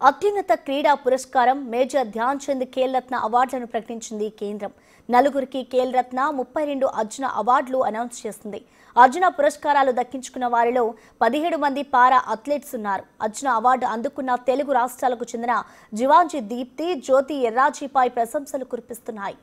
అత్యున్నత క్రీడా పురస్కారం మేజర్ ధ్యాన్ చంద్ ఖేల్ రత్న అవార్డులను ప్రకటించింది కేంద్రం. నలుగురికి ఖేల్ రత్న 32 అర్జున అవార్డులు అనౌన్స్ చేసింది. అర్జున పురస్కారాలు దక్కించుకున్న వారిలో 17 మంది పారా అథ్లెట్స్ ఉన్నారు. అర్జున అవార్డు అందుకున్న తెలుగు రాష్ట్రాలకు చెందిన జివాంజీ దీప్తి, జ్యోతి ఎర్రాజీపై ప్రశంసలు కురిపిస్తున్నాయి.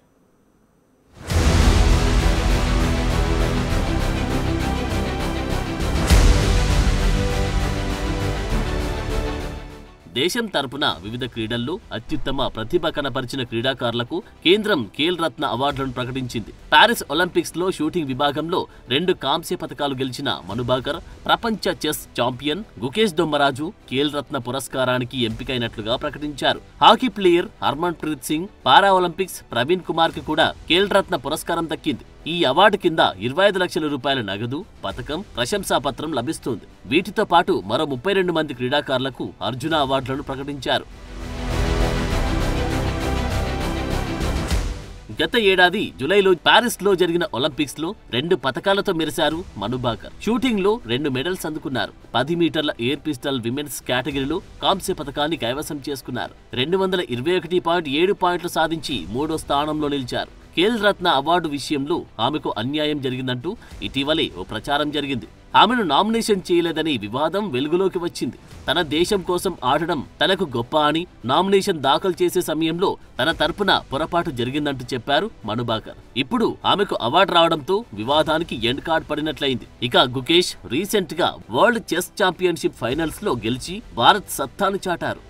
దేశం తరపున వివిధ క్రీడల్లో అత్యుత్తమ ప్రతిభ కనపరిచిన క్రీడాకారులకు కేంద్రం ఖేల్ రత్న అవార్డులను ప్రకటించింది. పారిస్ ఒలింపిక్స్ లో షూటింగ్ విభాగంలో 2 కాంస్య పతకాలు గెలిచిన మనుబాకర్, ప్రపంచ చెస్ ఛాంపియన్ గుకేష్ దొమ్మరాజు ఖేల్ రత్న పురస్కారానికి ఎంపికైనట్లుగా ప్రకటించారు. హాకీ ప్లేయర్ హర్మన్ ప్రీత్ సింగ్, పారా ఒలింపిక్స్ ప్రవీణ్ కుమార్ కి కూడా ఖేల్ రత్న పురస్కారం దక్కింది. ఈ అవార్డు కింద 25 లక్షల రూపాయల నగదు, పతకం, ప్రశంసాపత్రం లభిస్తుంది. వీటితో పాటు మరో 32 మంది క్రీడాకారులకు అర్జున అవార్డులను ప్రకటించారు. గత ఏడాది జూలైలో పారిస్ లో జరిగిన ఒలింపిక్స్ లో 2 పతకాలతో మెరిశారు మనుబాకర్. షూటింగ్ లో 2 మెడల్స్ అందుకున్నారు. 10 మీటర్ల ఎయిర్ పిస్టల్ విమెన్స్ కేటగిరీలో కాంస్య పతకాన్ని కైవసం చేసుకున్నారు. 221.7 పాయింట్లు సాధించి 3వ స్థానంలో నిలిచారు. ఖేల్ రత్న అవార్డు విషయంలో ఆమెకు అన్యాయం జరిగిందంటూ ఇటీవలే ఓ ప్రచారం జరిగింది. ఆమెను నామినేషన్ చేయలేదని వివాదం వెలుగులోకి వచ్చింది. తన దేశం కోసం ఆడడం తనకు గొప్ప అని నామినేషన్ దాఖలు చేసే సమయంలో తన తరపున పొరపాటు జరిగిందంటూ చెప్పారు మనుబాకర్. ఇప్పుడు ఆమెకు అవార్డు రావడంతో వివాదానికి ఎండ్ కార్డ్ పడినట్లయింది. ఇక గుకేష్ రీసెంట్ గా వరల్డ్ చెస్ ఛాంపియన్షిప్ ఫైనల్స్ లో గెలిచి భారత్ సత్తాను చాటారు.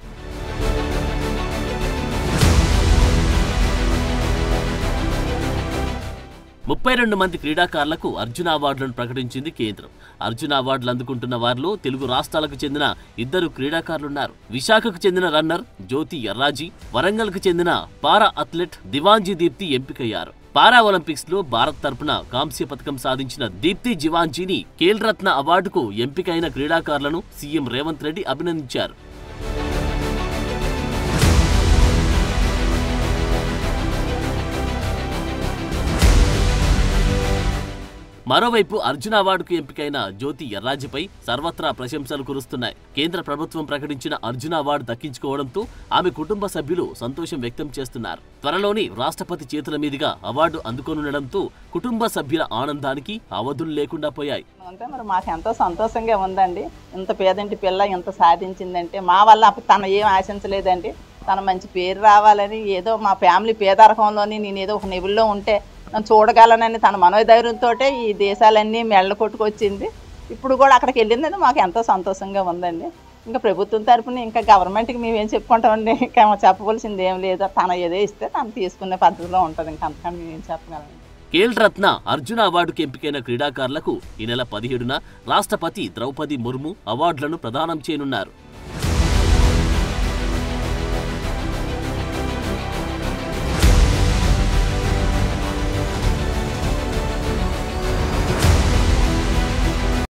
32 మంది క్రీడాకారులకు అర్జున అవార్డులను ప్రకటించింది కేంద్రం. అర్జున అవార్డులు అందుకుంటున్న వారిలో తెలుగు రాష్ట్రాలకు చెందిన 2 క్రీడాకారులున్నారు. విశాఖకు చెందిన రన్నర్ జ్యోతి ఎర్రాజీ, వరంగల్ కు చెందిన పారా అథ్లెట్ జివాంజీ దీప్తి ఎంపికయ్యారు. పారా ఒలింపిక్స్ లో భారత్ తరపున కాంస్య పతకం సాధించిన దీప్తి జివాంజీని ఖేల్ రత్న అవార్డుకు ఎంపికైన క్రీడాకారులను సీఎం రేవంత్ రెడ్డి అభినందించారు. మరోవైపు అర్జున అవార్డుకు ఎంపికైన జ్యోతి ఎర్రాజీపై సర్వత్రా ప్రశంసలు కురుస్తున్నాయి. కేంద్ర ప్రభుత్వం ప్రకటించిన అర్జున అవార్డు దక్కించుకోవడంతో ఆమె కుటుంబ సభ్యులు సంతోషం వ్యక్తం చేస్తున్నారు. త్వరలోని రాష్ట్రపతి చేతుల మీదుగా అవార్డు అందుకోనుండడంతో కుటుంబ సభ్యుల ఆనందానికి అవధులు లేకుండా పోయాయి. అంటే మరి మాకు ఎంతో సంతోషంగా ఉందండి. ఇంత పేదంటి పిల్ల ఇంత సాధించిందంటే మా వల్ల తను ఏం ఆశించలేదండి. తన మంచి పేరు రావాలని, ఏదో మా ఫ్యామిలీ పేదరకంలోని నేను ఏదో ఒక లెవెల్లో ఉంటే నన్ను చూడగలనని తన మనోధైర్యంతో ఈ దేశాలన్నీ మెళ్ళ కొట్టుకొచ్చింది. ఇప్పుడు కూడా అక్కడికి వెళ్ళిందని మాకు ఎంతో సంతోషంగా ఉందండి. ఇంకా ప్రభుత్వం తరఫున ఇంకా గవర్నమెంట్కి మేమేం చెప్పుకుంటామండి, ఇంకా చెప్పవలసింది ఏం లేదు. తన ఏదో ఇస్తే తను తీసుకునే పద్ధతిలో ఉంటుంది. ఇంకా అంతకని మేమేం చెప్పగలం. ఖేల్ రత్న అర్జున అవార్డుకు ఎంపికైన క్రీడాకారులకు ఈ నెల 17న రాష్ట్రపతి ద్రౌపది ముర్ము అవార్డులను ప్రదానం చేయనున్నారు.